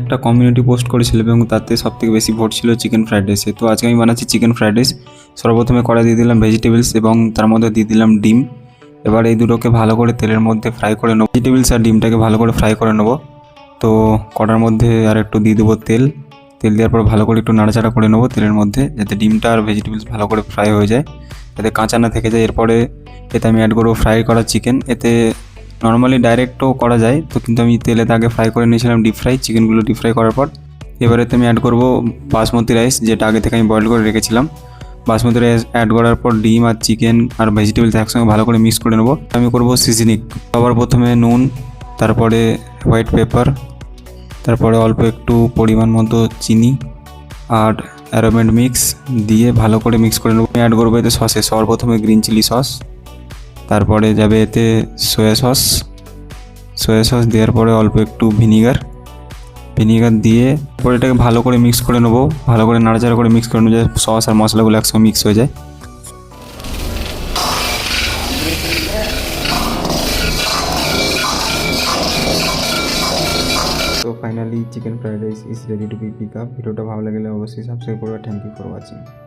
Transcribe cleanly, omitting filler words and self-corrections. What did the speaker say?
একটা community post করেছিল এবং তাতে সবথেকে বেশি ভোট ছিল চিকেন ফ্রাইড রাইসে। তো আজকে আমি বানাচ্ছি চিকেন ফ্রাইড রাইস। সর্বপ্রথমে কড়াই দিয়ে দিলাম ভেজিটেবলস এবং তার মধ্যে দিয়ে দিলাম ডিম। এবার এই দুটোকে ভালো করে তেলের মধ্যে ফ্রাই করে নেবো। ভেজিটেবলস আর ডিমটাকে ভালো করে ফ্রাই করে নেবো। তো কড়ার মধ্যে আর একটু দিয়ে দেবো তেল। তেল দেওয়ার পর ভালো করে একটু নাড়াচাড়া করে নেবো তেলের মধ্যে, যাতে ডিমটা আর ভেজিটেবলস ভালো করে ফ্রাই হয়ে যায়, যাতে কাঁচা না থেকে যায়। এরপরে এতে আমি অ্যাড করবো ফ্রাই করা চিকেন। এতে নর্মালি ডাইরেক্টও করা যায়, তো কিন্তু আমি তেলেতে আগে ফ্রাই করে নিয়েছিলাম ডিপ ফ্রাই, চিকেনগুলো ডিপ ফ্রাই করার পর। এবারেতে আমি অ্যাড করবো বাসমতি রাইস, যেটা আগে থেকে আমি বয়েল করে রেখেছিলাম। বাসমতি রাইস অ্যাড করার পর ডিম আর চিকেন আর ভেজিটেবলস একসঙ্গে ভালো করে মিক্স করে নেবো। আমি করবো সিজনিং। সবার প্রথমে নুন, তারপরে হোয়াইট পেপার, তারপরে অল্প একটু পরিমাণ মতো চিনি আর অ্যারোমেট মিক্স দিয়ে ভালো করে মিক্স করে নেবো। অ্যাড করবো এতে সসে, সবার প্রথমে গ্রিন চিলি সস, তারপরে যাবে এতে সয়া সস দেওয়ার পরে অল্প একটু ভিনিগার দিয়ে পরে এটাকে ভালো করে মিক্স করে নেবো। ভালো করে নাড়াচাড়া করে মিক্স করে নেবো, যাতে সস আর মশলাগুলো একসঙ্গে মিক্স হয়ে যায়। তো finally chicken fried rice is ready to be pick up. ভিডিওটা ভালো লাগলে অবশ্যই সাবস্ক্রাইব করবে। Thank you for watching.